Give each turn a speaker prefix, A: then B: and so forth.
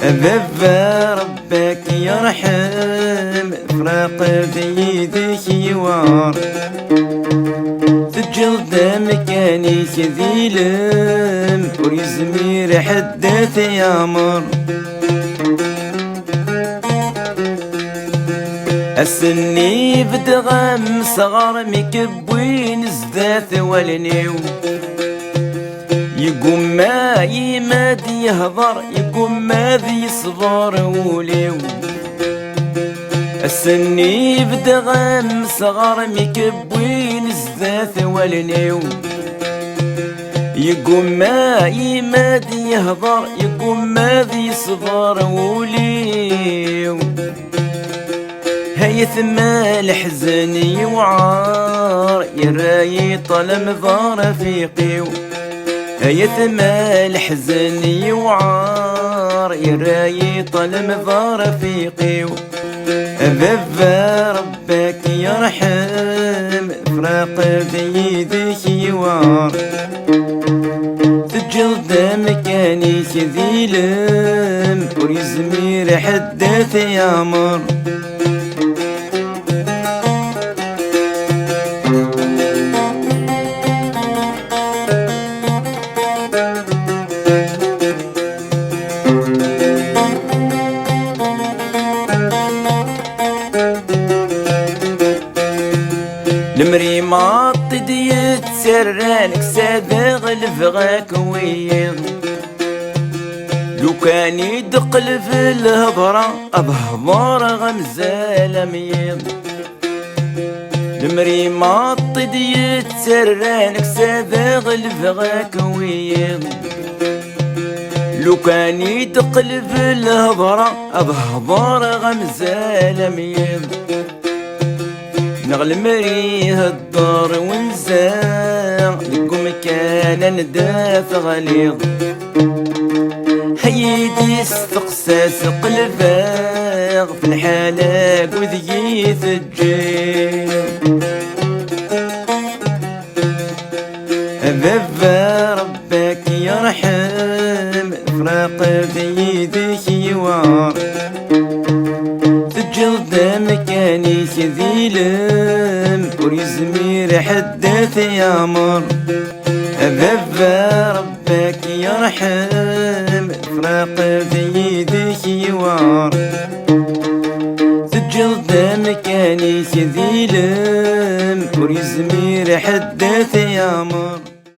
A: أبابا ربك يرحم فراق بيدك يوار تجلد مكاني كذيلم ويزمير حدث يامر السني بدغم صغار مكبوين زداث والنيو يقوم ما يماد يهضر يقوم ما ذي صغار وليو السني بدغم صغار مكبوين زداث والنيو يقوم ما يماد يهضر يقوم ما ذي صغار وليو هيثم الحزن يوعار يراي طلم ضار فيقيو هيثم الحزن يوعار يراي طلم ضار فيقيو أبابا ربك يرحم فراق بيدك يوار تجلد مكاني كذيلم ويزمير حدث يامر المري ما طديت سرانك سابغ الفغاك ويض لو كان يدقل في الهضرة أبهضار غمزة ميض المري ما طديت سرانك سابغ الفغاك ويض لو كان يدقل في الهضرة أبهضار غمزة ميض نغل مريه الدار ونزاع لقوم كان نداث غليظ حيدي استقساس قلباغ في الحلاق وذي ثجير أبابا ربك يرحم فراق بيدك يوار تجلد مكاني كذيلم ويزمير حدث يامر أبابا ربك يرحم فراق بيدك يوار تجلد مكاني كذيلم ويزمير حدث يامر